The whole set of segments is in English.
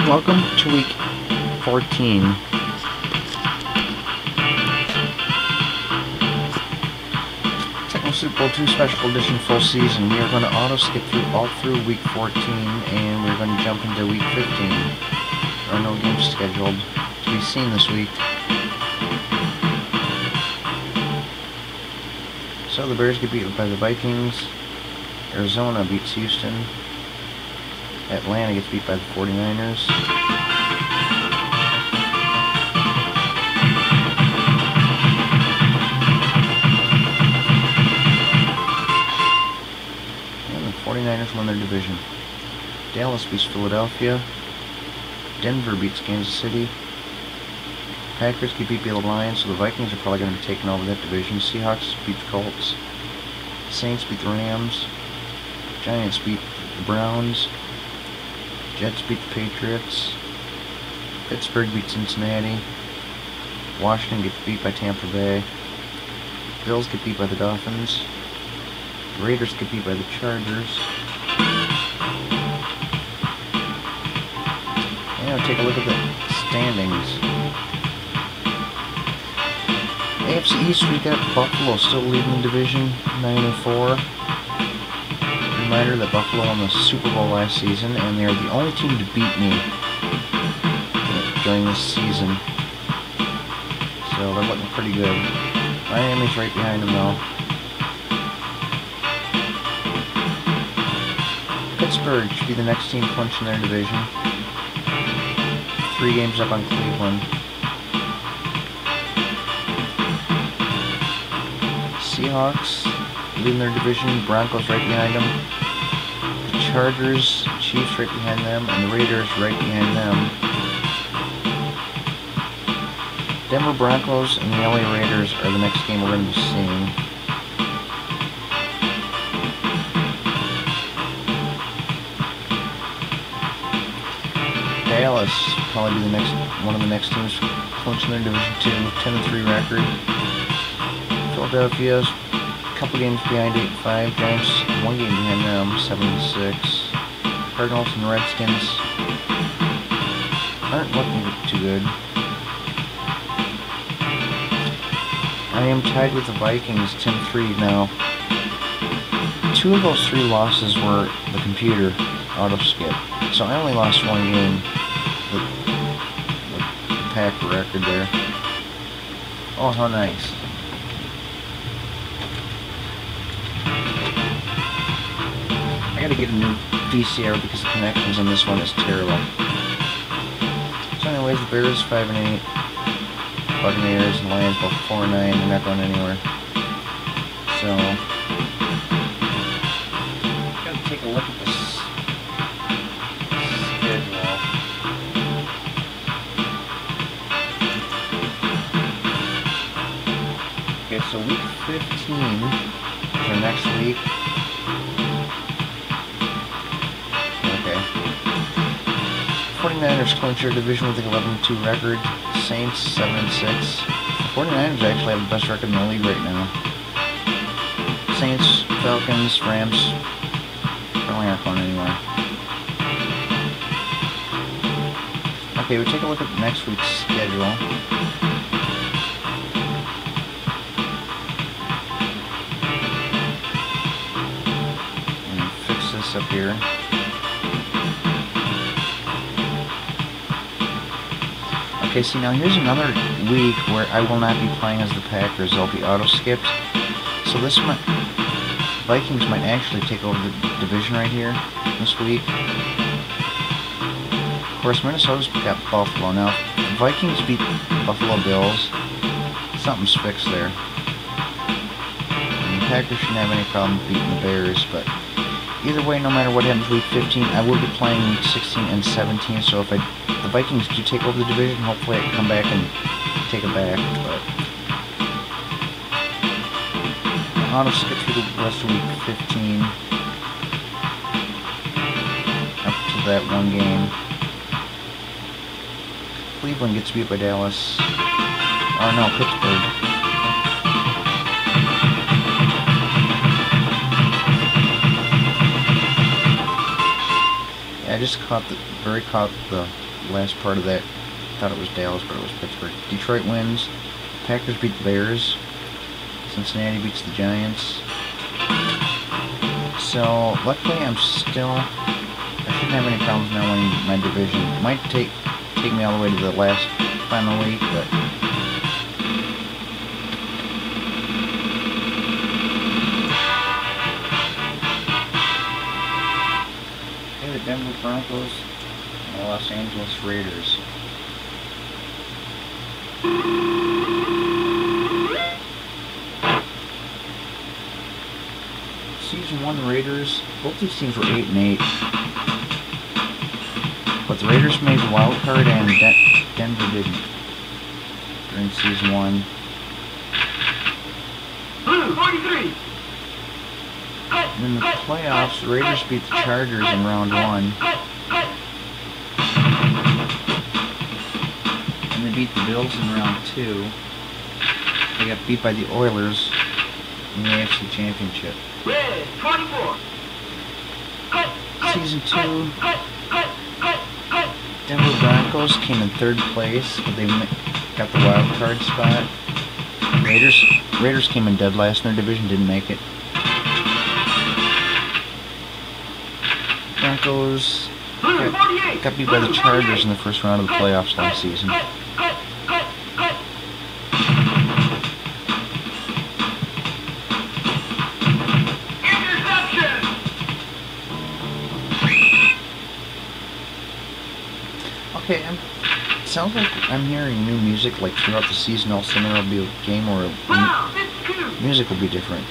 Welcome to week 14. Tecmo Super Bowl II Special Edition full season. We are going to auto skip all through week 14 and we're going to jump into week 15. There are no games scheduled to be seen this week. So the Bears get beat by the Vikings. Arizona beats Houston. Atlanta gets beat by the 49ers. And the 49ers won their division. Dallas beats Philadelphia. Denver beats Kansas City. Packers get beat by the Lions, so the Vikings are probably going to be taking over that division. Seahawks beat the Colts. Saints beat the Rams. Giants beat the Browns. Jets beat the Patriots. Pittsburgh beat Cincinnati. Washington gets beat by Tampa Bay. Bills get beat by the Dolphins. Raiders get beat by the Chargers. And now take a look at the standings. AFC East, we got Buffalo still leading the division, 9-4. Reminder that Buffalo won the Super Bowl last season, and they are the only team to beat me during this season. So they're looking pretty good. Miami's right behind them though. Pittsburgh should be the next team clinching their division. 3 games up on Cleveland. Seahawks leading their division, Broncos right behind them. The Chargers, Chiefs right behind them, and the Raiders right behind them. Denver Broncos and the LA Raiders are the next game we're going to be seeing. Dallas probably be one of the next teams clinching their division too, 10-3 record. Philadelphia's a couple games behind 8-5. Giants 1 game behind them, 7-6. Cardinals and Redskins aren't looking too good. I am tied with the Vikings, 10-3 now. 2 of those 3 losses were the computer auto skip, so I only lost 1 game. The pack record there. Oh, how nice. I gotta get a new VCR because the connections on this one is terrible. So anyways, the Bears 5-8. Buccaneers and Lions both 4-9. They're not going anywhere. So gotta take a look at this schedule. Okay, so week 15 is our next week. Okay. 49ers clinch their division with an 11-2 record. Saints 7-6. The 49ers actually have the best record in the league right now. Saints, Falcons, Rams probably aren't going anywhere. Okay, we take a look at next week's schedule. And fix this up here. Okay, see now here's another week where I will not be playing as the Packers. They'll be auto-skipped. So this might, Vikings might actually take over the division right here this week. Of course, Minnesota's got Buffalo. Now, if the Vikings beat Buffalo Bills, something's fixed there. And the Packers shouldn't have any problem beating the Bears, but either way, no matter what happens week 15, I will be playing week 16 and 17, so if the Vikings do take over the division, hopefully I can come back and take it back, but I'll just skip through the rest of week 15 up to that 1 game. Cleveland gets beat by Dallas. Oh no, Pittsburgh. I just caught the last part of that. Thought it was Dallas, but it was Pittsburgh. Detroit wins. Packers beat the Bears. Cincinnati beats the Giants. So, luckily I shouldn't have any problems now winning my division. It might take me all the way to the last final week, but hey, the Denver Broncos and the Los Angeles Raiders. Season 1 Raiders, both these teams were 8-8. But the Raiders made the wild card and Denver didn't during Season 1. Blue 43. And in the playoffs, the Raiders beat the Chargers in round 1. And they beat the Bills in round 2. They got beat by the Oilers in the AFC Championship. Red 24. Season 2, Denver Broncos came in 3rd place, but they got the wild card spot. Raiders came in dead last in their division, didn't make it. Broncos got beat by the Chargers in the first round of the playoffs last season. Okay, sounds like I'm hearing new music like throughout the season. All of a sudden there'll be a game where music will be different.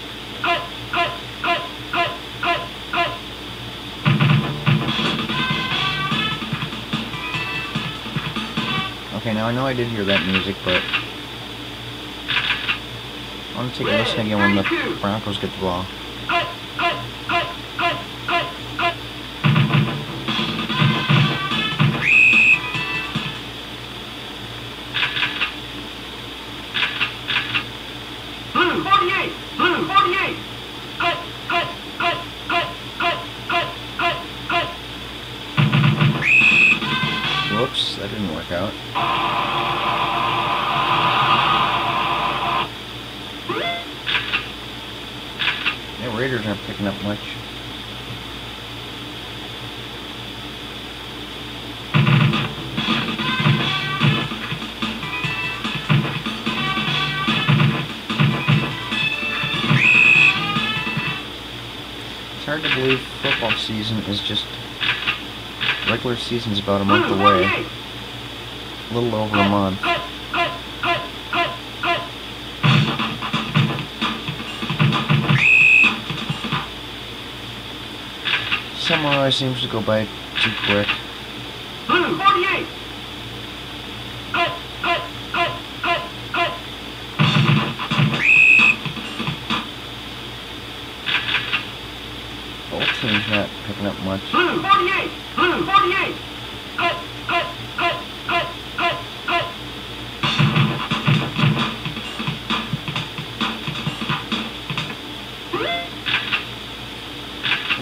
Okay, now I know I did hear that music, but I want to take a listen again when the Broncos get the ball. Whoops, that didn't work out. Yeah, Raiders aren't picking up much. It's hard to believe football season is just... Regular season's about a month away. A little over a month. Summer always seems to go by too quick. Blue 48. Both teams not picking up much. Blue 48. Blue 48.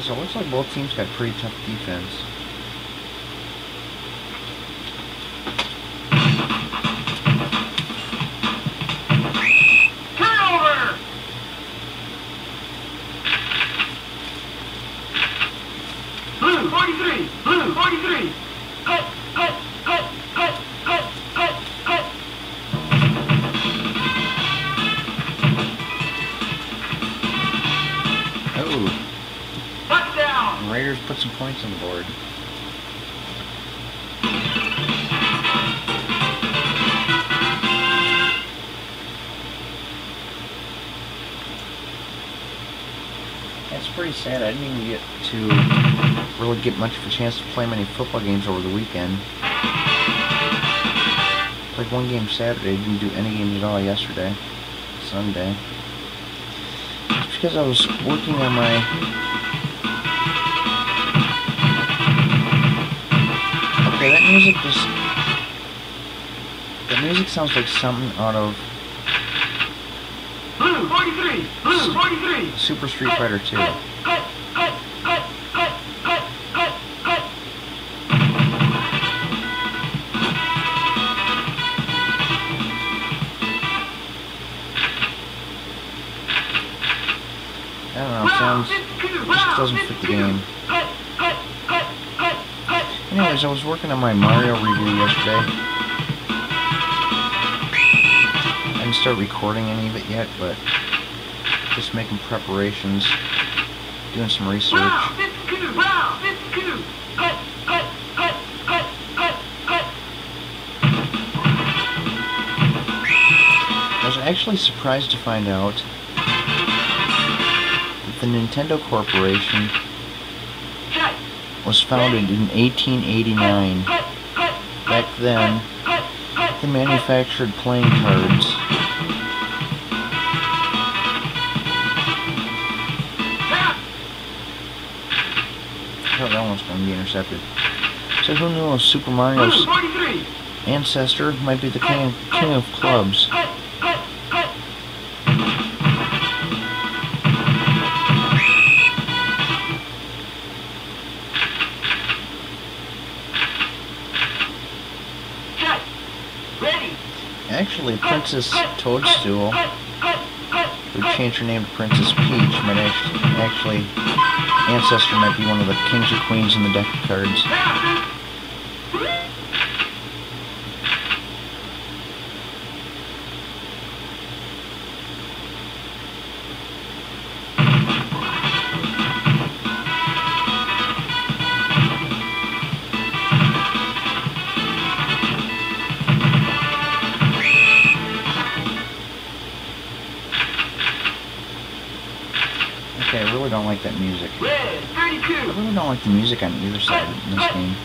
So it looks like both teams got pretty tough defense. Turnover. Blue 43. Blue 43. Oh. Touchdown. The Raiders put some points on the board. That's pretty sad. I didn't even get to really get much of a chance to play many football games over the weekend. Played one game Saturday, didn't do any games at all yesterday, Sunday. It's because I was working on my... Okay, that music just... The music sounds like something out of... Blue 43. Blue 43. Super Street Fighter 2. doesn't fit the game. Anyways, I was working on my Mario review yesterday. I didn't start recording any of it yet, but just making preparations, doing some research. I was actually surprised to find out that the Nintendo Corporation was founded in 1889. Back then, they manufactured playing cards. Oh, that one's going to be intercepted. So who knew Super Mario's ancestor might be the king of clubs? Actually, Princess Toadstool, who changed her name to Princess Peach, might actually ancestor might be one of the kings or queens in the deck of cards. Okay, I really don't like that music. I really don't like the music on either side in this game.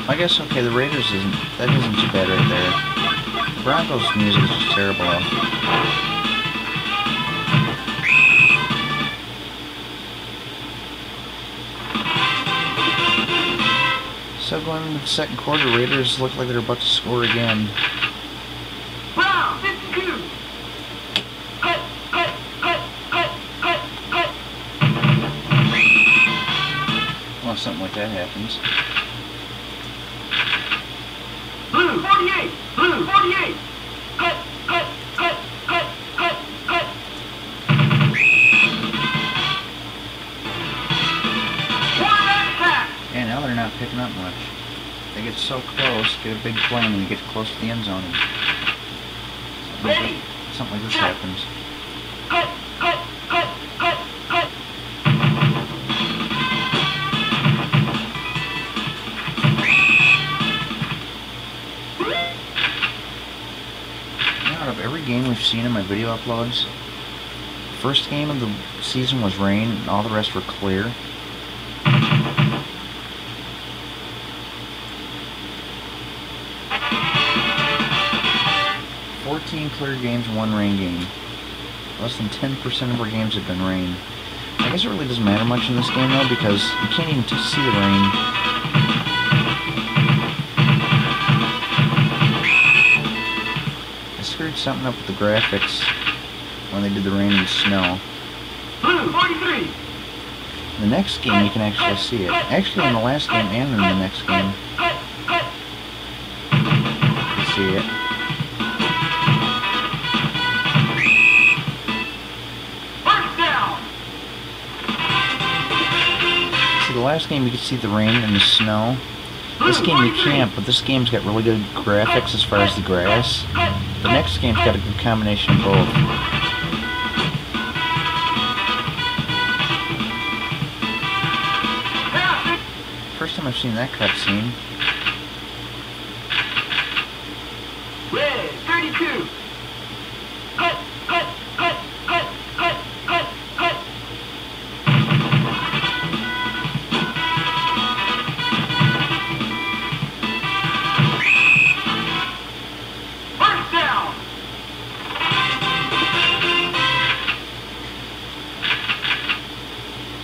I guess, okay, the Raiders isn't too bad right there. The Broncos music is just terrible though. So going into the second quarter, Raiders look like they're about to score again. Well, something like that happens. Blue 48! Blue 48! And now they're not picking up much. They get so close, get a big play, and they get close to the end zone. Something like this happens. Out of every game we've seen in my video uploads, the first game of the season was rain, and all the rest were clear. Clear games, 1 rain game. Less than 10% of our games have been rain. I guess it really doesn't matter much in this game though, because you can't even see the rain. I screwed something up with the graphics when they did the rain and the snow. Blue 43! In the next game you can actually see it. Actually in the last game and in the next game. You can see it. The last game you could see the rain and the snow. This game you can't, but this game's got really good graphics as far as the grass. The next game's got a good combination of both. First time I've seen that cutscene. Red 32!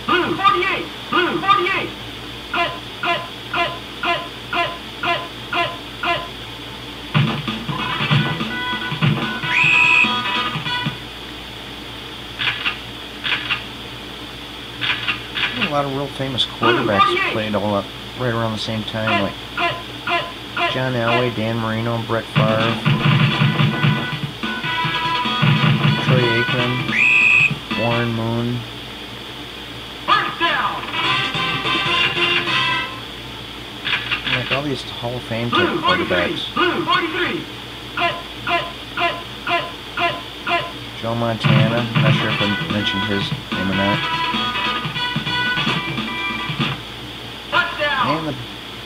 Blue 48! Blue 48! A lot of real famous quarterbacks played all up right around the same time, like John Elway, Dan Marino, Brett Favre, Troy Aikman, Warren Moon. First down. Like all these Hall of Fame type Blue 43. quarterbacks. Blue 43. Cut. Joe Montana, I'm not sure if I mentioned his name or not. Touchdown. And the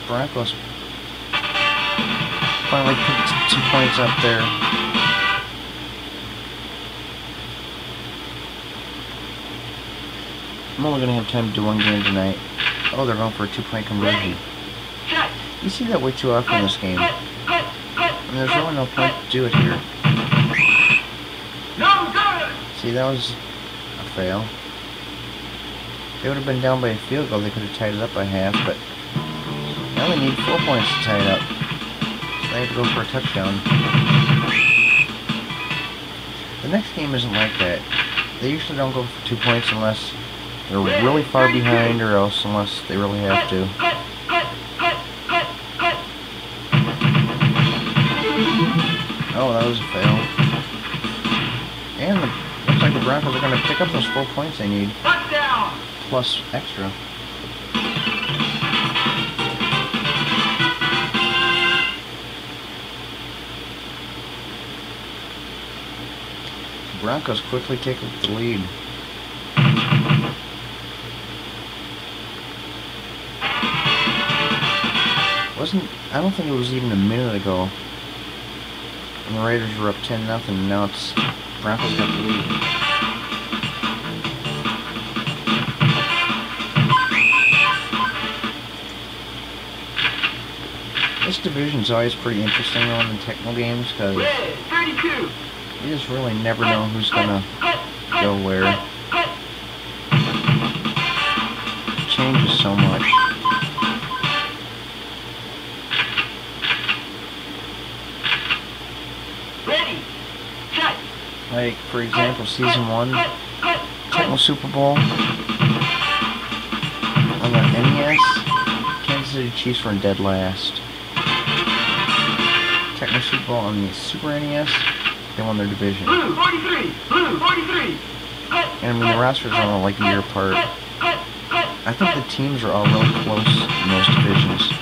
Broncos finally put 2 points up there. I'm only going to have time to do one game tonight. Oh, they're going for a 2-point conversion. You see that way too often in this game. And there's really no point to do it here. No good. See, that was a fail. They would have been down by a field goal. They could have tied it up by half, but now they need 4 points to tie it up. So they have to go for a touchdown. The next game isn't like that. They usually don't go for 2 points unless they're really far behind, or else unless they really have to. Oh, that was a fail. And looks like the Broncos are going to pick up those 4 points they need. Touchdown. Plus extra. The Broncos quickly take up the lead. I don't think it was even a minute ago when the Raiders were up 10-0, and now it's Broncos got the lead. This division's always pretty interesting on the Tecmo games because you just really never know who's gonna go where. It changes so much. Like, for example, Season 1, Tecmo Super Bowl, on the NES, Kansas City Chiefs were in dead last. Tecmo Super Bowl on the Super NES, they won their division. Blue 43. Blue 43. And I mean, the rosters are all like a year apart. I think the teams are all really close in those divisions.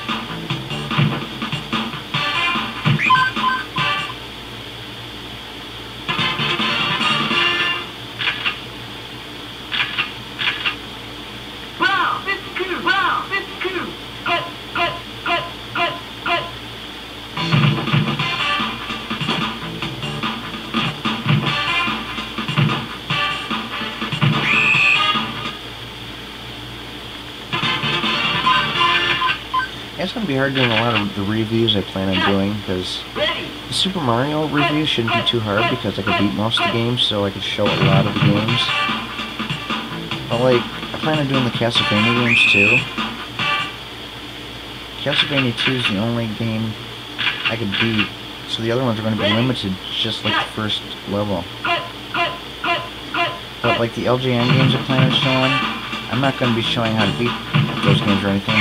It's going to be hard doing a lot of the reviews I plan on doing, because the Super Mario review shouldn't be too hard because I could beat most of the games, so I could show a lot of the games. But like, I plan on doing the Castlevania games too. Castlevania 2 is the only game I could beat, so the other ones are going to be limited just like the first level. But like the LJN games I plan on showing, I'm not going to be showing how to beat those games or anything.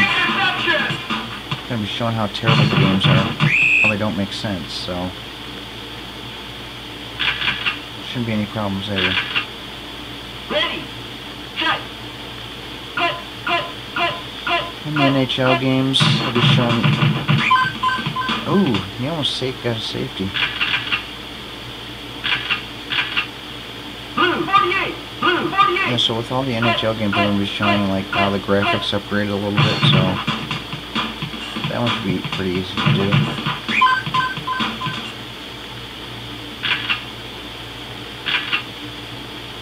I'm going to be showing how terrible the games are, how they don't make sense, so shouldn't be any problems there. Ready, set, In the NHL games, I'll be showing... Ooh, he almost got a safety. Blue 48. Blue 48. Yeah, so with all the NHL games, I'm going to be showing like how the graphics upgraded a little bit, so that one should be pretty easy to do.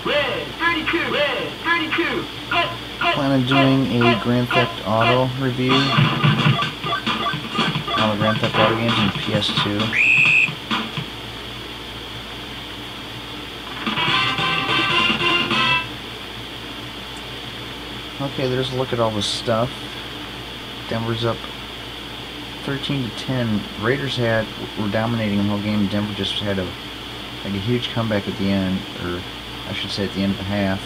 Red 32. Red 32. Plan on doing a Grand Theft Auto review. All the Grand Theft Auto games in PS2. Okay, there's a look at all the stuff. Denver's up 13-10. Raiders were dominating the whole game. Denver just had a huge comeback at the end, or I should say at the end of the half.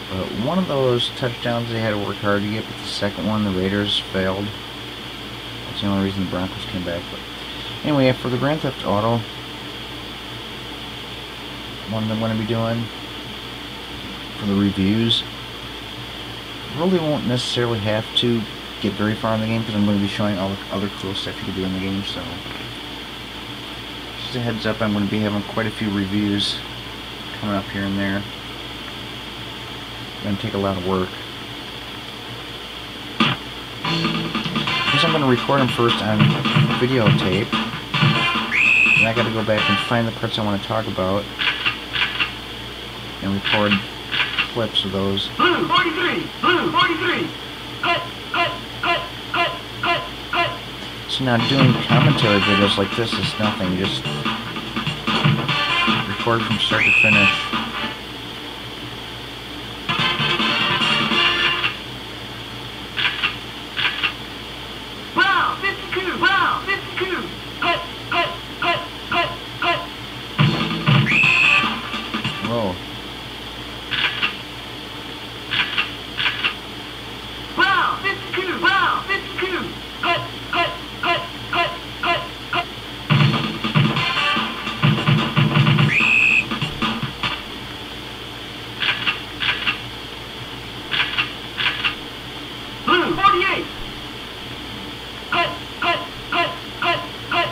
But one of those touchdowns they had to work hard to get, but the second one the Raiders failed. That's the only reason the Broncos came back. But anyway, for the Grand Theft Auto, one that I'm going to be doing for the reviews. Really won't necessarily have to get very far in the game because I'm going to be showing all the other cool stuff you can do in the game, so just a heads up, I'm going to be having quite a few reviews coming up here and there. It's going to take a lot of work. I guess I'm going to record them first on videotape, and I got to go back and find the parts I want to talk about and record clips of those. Blue 43, blue 43. Cut, cut, cut, cut, cut, cut. So now doing commentary videos like this is nothing, just record from start to finish. Wow, 52, wow, 52. Cut, cut, cut, cut, cut. Whoa. Wow, 52, wow, 52. Cut, cut, cut, cut, cut, cut. Blue 48. Cut, cut, cut, cut, cut.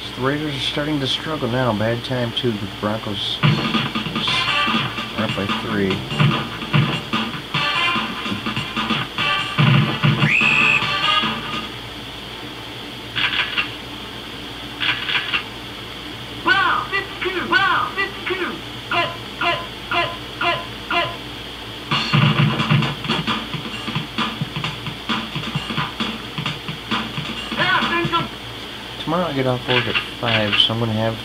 So the Raiders are starting to struggle now. Bad time too. The Broncos are up by 3. Wow, 52, wow, 52. Cut, cut, cut, cut, cut. Pass, Angel. Tomorrow I get off work at 5, so I'm going to have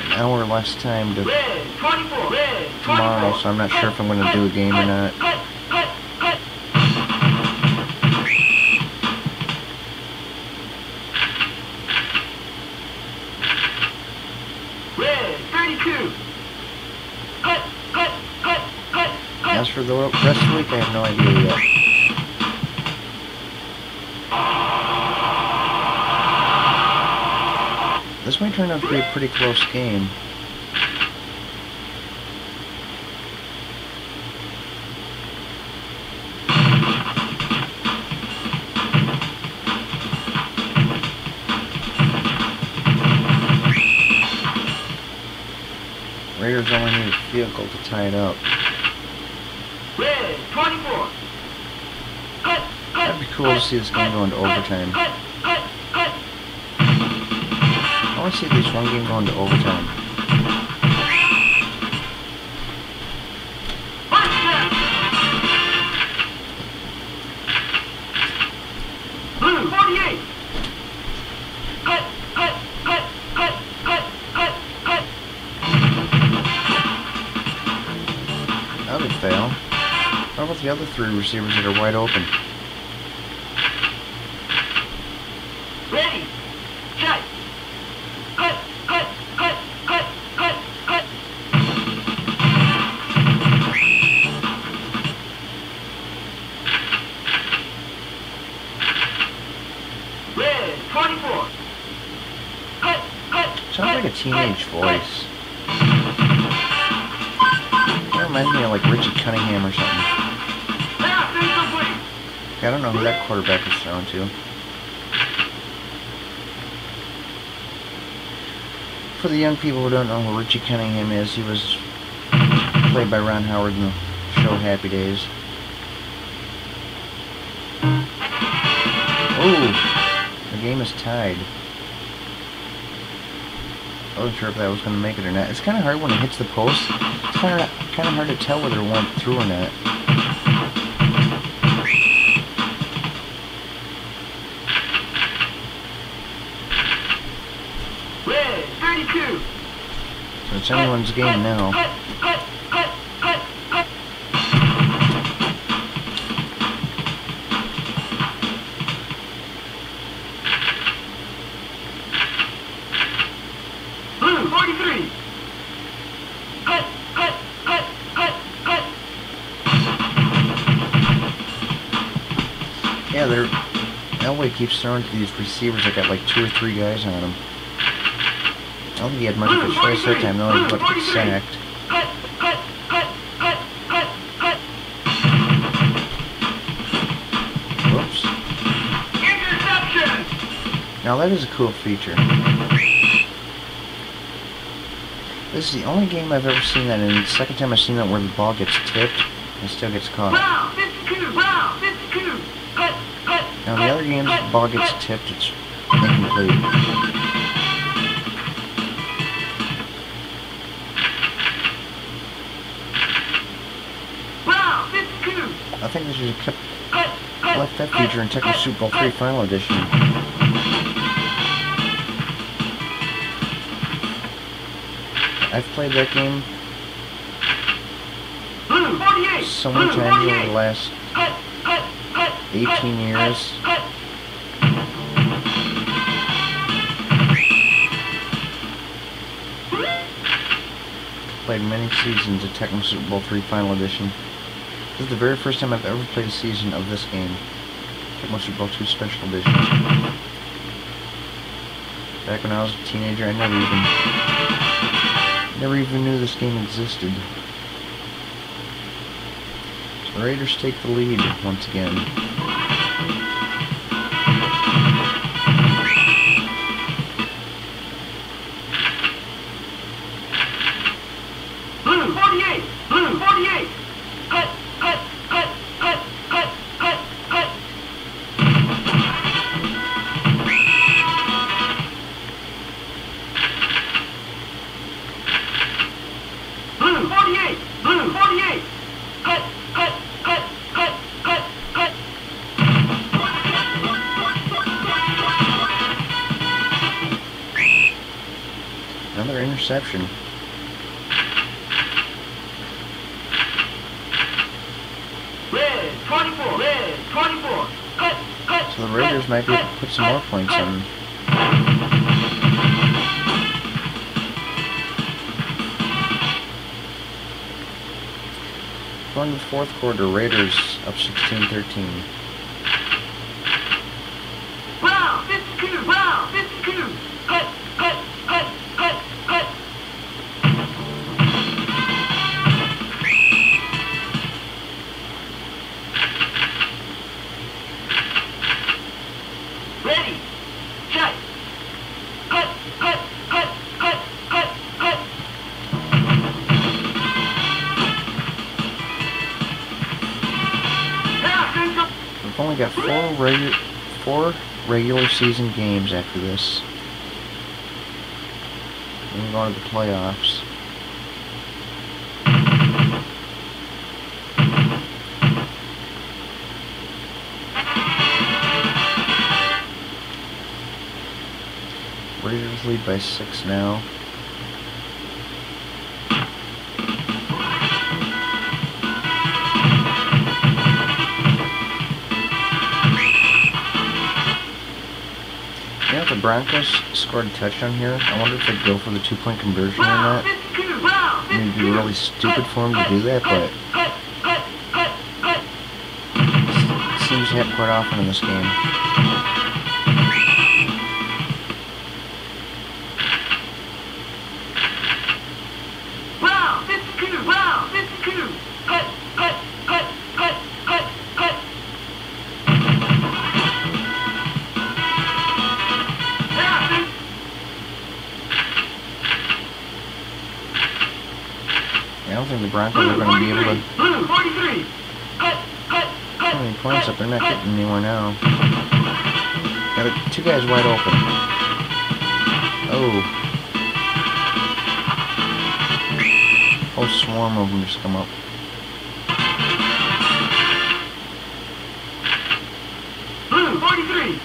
an hour less time to Red 24, red 24. tomorrow, so I'm not sure if I'm going to do a game or not. Cut, cut, cut. Red 32. Cut, cut, cut, cut, cut. As for the rest of the week, I have no idea yet. This might turn out to be a pretty close game. Raiders only need a field goal to tie it up. Red 24. Cut, cut. That'd be cool to see this game go into overtime. Cut, cut, cut. I want to see at least one game go into overtime. First down. Blue 48. Cut, cut, cut, cut, cut, cut, cut. That would fail. How about the other 3 receivers that are wide open? Ready. Shut. Cut, cut, cut, cut, cut, cut. Red 24. Cut, cut. Sounds like a teenage voice. That reminds me of like Richie Cunningham or something. Pass incomplete. I don't know who that quarterback is thrown to. For the young people who don't know who Richie Cunningham is, he was played by Ron Howard in the show Happy Days. Oh, the game is tied. I wasn't sure if that was going to make it or not. It's kind of hard when it hits the post. It's kind of hard to tell whether it went through or not. Red 32. So it's anyone's game now. Cut, cut, cut, cut, cut. Blue 43. Cut, cut, cut, cut, cut. Yeah, they're... Elway keeps throwing to these receivers that got like 2 or 3 guys on them. I don't think he had much of a choice that time, though. He got sacked. Whoops. Now that is a cool feature. This is the only game I've ever seen that, and the second time I've seen that where the ball gets tipped and still gets caught. Now in the other games, the ball gets tipped, it's incomplete. I think they should have left that feature in Tecmo Super Bowl III Final Edition. I've played that game so many times over the last 18 years. Played many seasons of Tecmo Super Bowl III Final Edition. This is the very first time I've ever played a season of this game. Tecmo Super Bowl II Special Edition. Back when I was a teenager, I never even knew this game existed. So the Raiders take the lead once again. Blue 48! Blue 48! Another interception. Red 24! Red 24! So the Raiders might be able to put some more points on. Going to the fourth quarter, Raiders up 16-13. Wow! 52! Wow! 52! Ready! Check! We've only got four regular season games after this. And we're going to the playoffs. Raiders lead by 6 now. You know, if the Broncos scored a touchdown here, I wonder if they'd go for the 2-point conversion or not. I mean, it'd be really stupid for them to do that, but it seems to happen quite often in this game. I don't think the Broncos are going to be able to put any points up. They're not getting anywhere now. Got 2 guys wide open. Oh. Whole swarm of them just come up. Blue 43!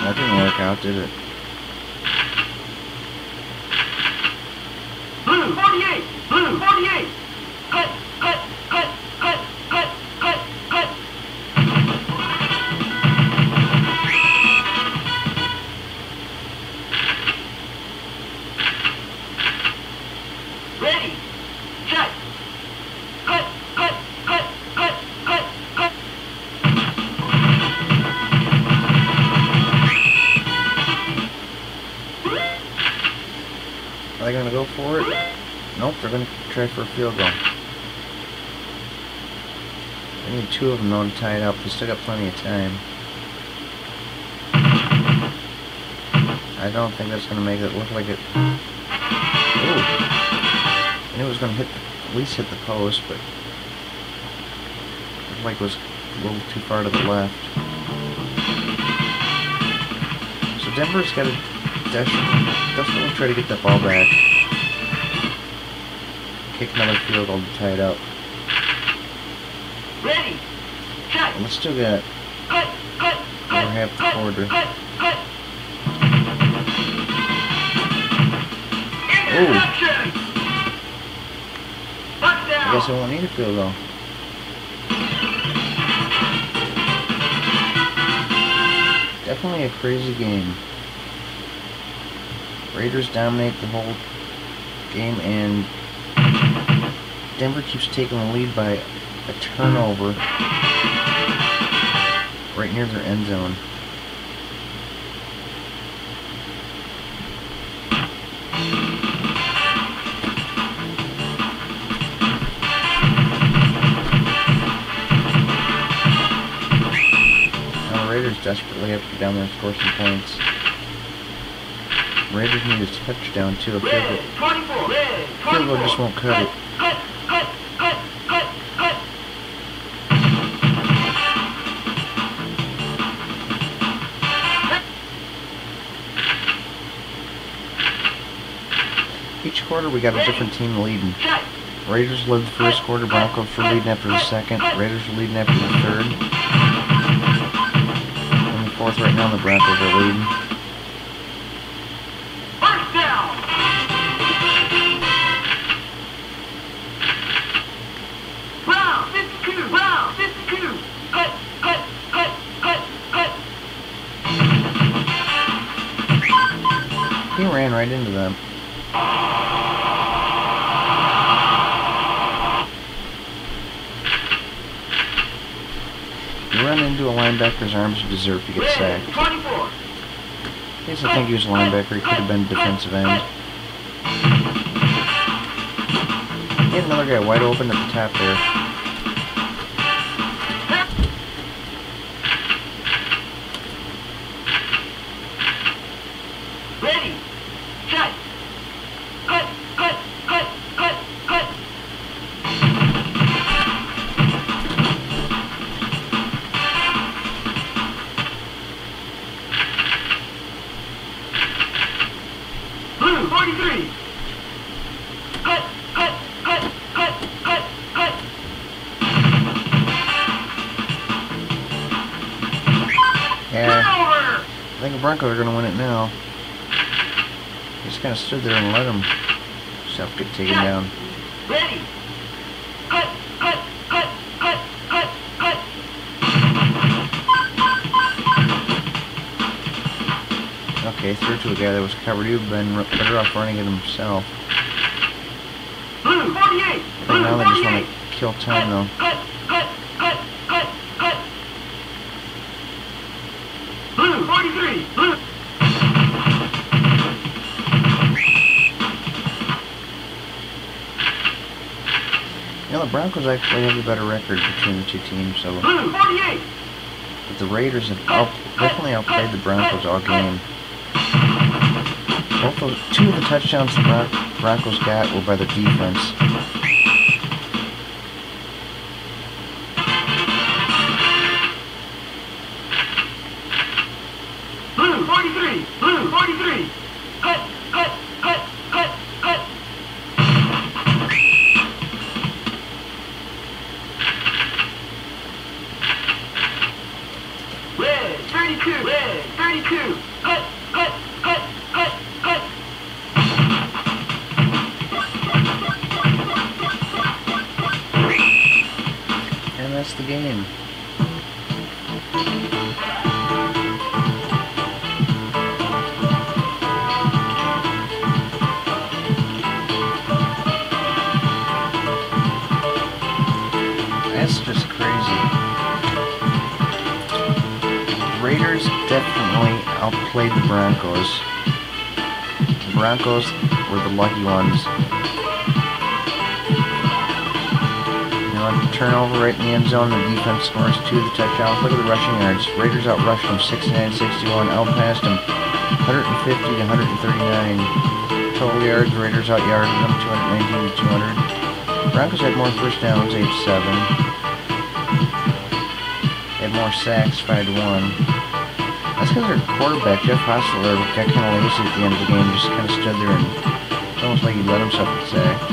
That didn't work out, did it? Blue 48! Blue 48! Ready! Check. Hut, hut, hut, hut, hut, hut. Are they going to go for it? Nope, they're going to try for a field goal. They need two of them though to tie it up. They still got plenty of time. I don't think that's going to make it look like it. Ooh. I knew it was going to at least hit the post, but it looked like it was a little too far to the left. So Denver's got to definitely try to get that ball back. Kick another field goal to tie it up. Ready. Check. And we still got over half the quarter. Interception. I guess I won't need a field goal. Definitely a crazy game. Raiders dominate the whole game, and Denver keeps taking the lead by a turnover right near their end zone. Now the Raiders desperately have to get down there and score some points. Raiders need a touchdown too. A field goal just won't cut it. Each quarter we got a different team leading. Raiders led the first quarter, Broncos were leading after the second, Raiders were leading after the third. In the fourth right now the Broncos are leading. First down. Brown, 52, Brown, 52. Hut, hut, hut, hut, hut. He ran right into them. You run into a linebacker's arms, you deserve to get sacked. 24. At least I think he was a linebacker, he could have been a defensive end. He had another guy wide open at the top there. Ready. Check. Hut, hut, hut, hut, hut. Blue, 43. Hut, hut, hut, hut, hut, hut. Yeah, Turnover. I think the Broncos are going to win it now. He just kind of stood there and let himself get taken down. Ready. Hut, hut, hut, hut, hut, hut. Okay, threw to a guy that was covered. He would have been better off running it himself. Blue, 48. I think now they just want 48. to kill time though. Hut, hut, hut, hut, hut. Blue, 43. Blue. You know, the Broncos actually have a better record between the two teams, so. Blue, 48. But the Raiders have definitely outplayed the Broncos all game. Two of the touchdowns the Broncos got were by the defense. Blue, 43. Blue, 43. Hut, hut, hut, hut, hut. Red, 32. Red, 32. Hut, hut, hut, hut, hut. And that's the game. Raiders definitely outplayed the Broncos. The Broncos were the lucky ones. Turnover right in the end zone. The defense scores 2 of the touchdowns. Look at the rushing yards. Raiders outrushed them 69-61. Outpassed them 150 to 139. Total yards. Raiders outyarded them 219 to 200. Broncos had more first downs, 8-7. They had more sacks, 5-1. That's because their quarterback, Jeff Hostler, got kind of lazy at the end of the game. Just kind of stood there and it's almost like he let himself get sacked.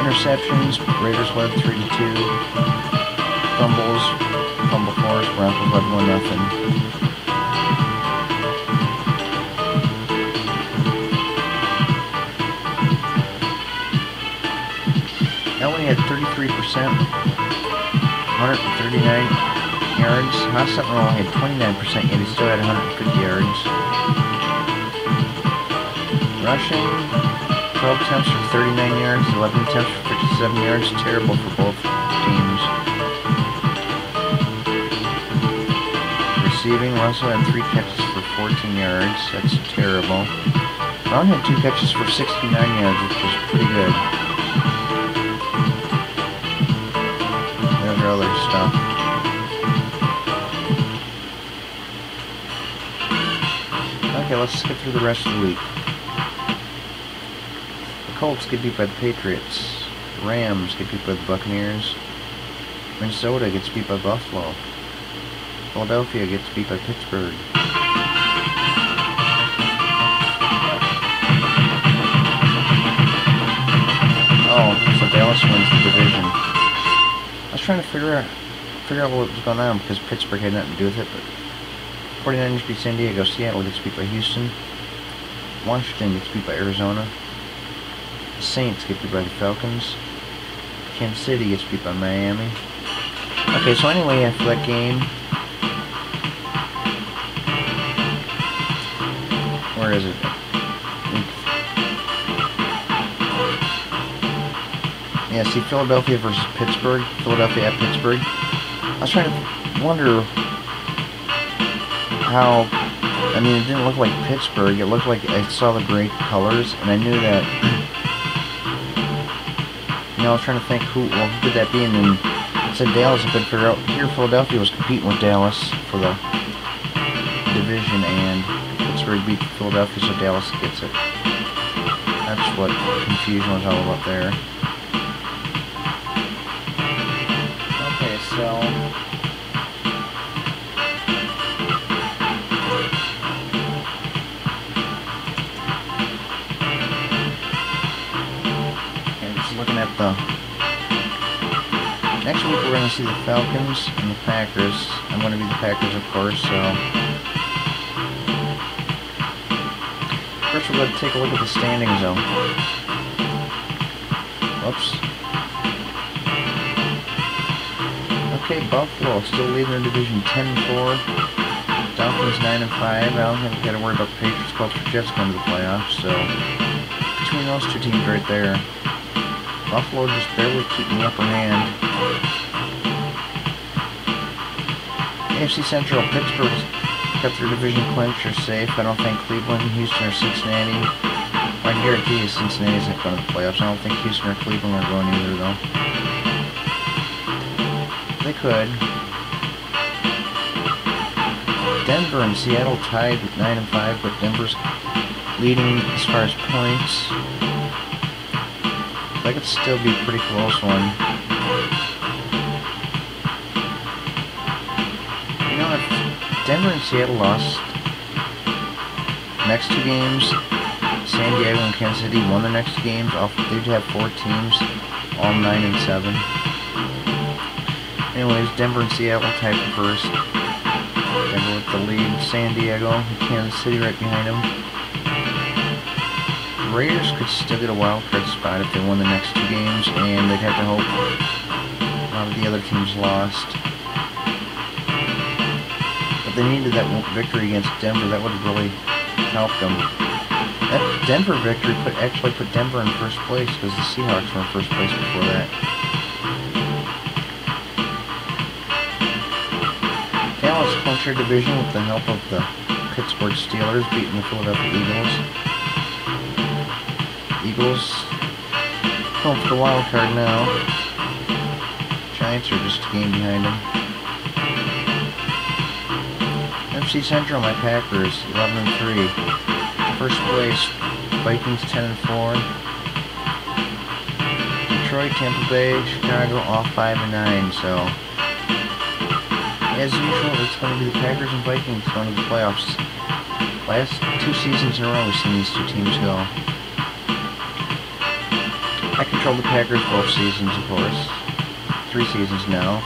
Interceptions, Raiders led 3-2. Fumbles, fumble force, Broncos led 1-0. Elway had 33%, 139 yards. Hostetler only had 29%, yet he still had 150 yards. Rushing, 12 attempts for 39 yards, 11 attempts for 57 yards. Terrible for both teams. Receiving, Russell had 3 catches for 14 yards. That's terrible. Brown had 2 catches for 69 yards, which is pretty good. There's our other stuff. Okay, let's skip through the rest of the week. Colts get beat by the Patriots. Rams get beat by the Buccaneers. Minnesota gets beat by Buffalo. Philadelphia gets beat by Pittsburgh. Oh, so Dallas wins the division. I was trying to figure out what was going on because Pittsburgh had nothing to do with it, but 49ers beat San Diego. Seattle gets beat by Houston. Washington gets beat by Arizona. The Saints get beat by the Falcons. Kansas City gets beat by Miami. Okay, so anyway, after that game, where is it? Yeah, see, Philadelphia versus Pittsburgh. Philadelphia at Pittsburgh. I was trying to wonder how, I mean, it didn't look like Pittsburgh. It looked like I saw the gray colors, and I knew that. You know, I was trying to think who could that be, and then it said Dallas. I could figure out here Philadelphia was competing with Dallas for the division, and Pittsburgh beat Philadelphia, so Dallas gets it. That's what confusion was all about there. Okay, so looking at the next week, we're going to see the Falcons and the Packers. I'm going to be the Packers, of course, so first we're going to take a look at the standings, though. Whoops. Okay, Buffalo still leading their division 10-4. Dolphins 9-5. I don't think we've got to worry about the Patriots, Colts, or Jets going to the playoffs, so between those two teams right there, Buffalo just barely keeping the upper hand. AFC Central, Pittsburgh's got their division clincher safe. I don't think Cleveland, Houston, or Cincinnati. I can guarantee you Cincinnati's not going to the playoffs. I don't think Houston or Cleveland are going either, though. They could. Denver and Seattle tied with 9-5, but Denver's leading as far as points. That could still be a pretty close one. You know, if Denver and Seattle lost next 2 games, San Diego and Kansas City won the next 2 games, they'd have 4 teams, all 9-7. Anyways, Denver and Seattle tied for first. Denver with the lead. San Diego and Kansas City right behind them. The Raiders could still get a wild card spot if they won the next 2 games, and they'd have to hope a lot of the other teams lost. But they needed that victory against Denver. That would have really helped them. That Denver victory actually put Denver in first place because the Seahawks were in first place before that. Dallas clincher their division with the help of the Pittsburgh Steelers beating the Philadelphia Eagles. Eagles going for the wild card now. Giants are just a game behind them. NFC Central, my Packers, 11-3. First place, Vikings 10-4. Detroit, Tampa Bay, Chicago, all 5-9. So, as usual, it's going to be the Packers and Vikings going to the playoffs. Last 2 seasons in a row, we've seen these two teams go. I control the Packers both seasons, of course. 3 seasons now.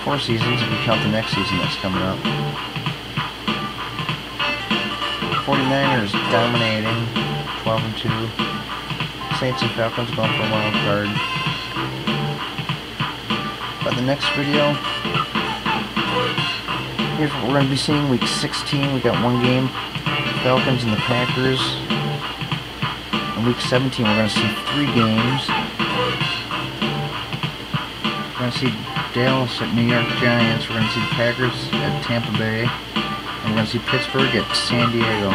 4 seasons if you count the next season that's coming up. 49ers dominating, 12-2. Saints and Falcons going for a wild card. By the next video, here's what we're going to be seeing. Week 16, we got 1 game. Falcons and the Packers. In week 17, we're going to see 3 games. We're going to see Dallas at New York Giants. We're going to see the Packers at Tampa Bay. And we're going to see Pittsburgh at San Diego.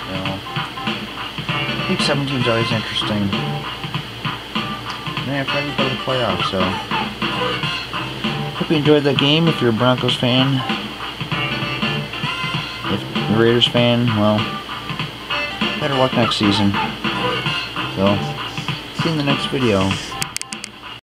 So, week 17 is always interesting. And after that, we go to the playoffs, so. Hope you enjoyed that game if you're a Broncos fan. If you're a Raiders fan, well, better luck next season. So, see you in the next video.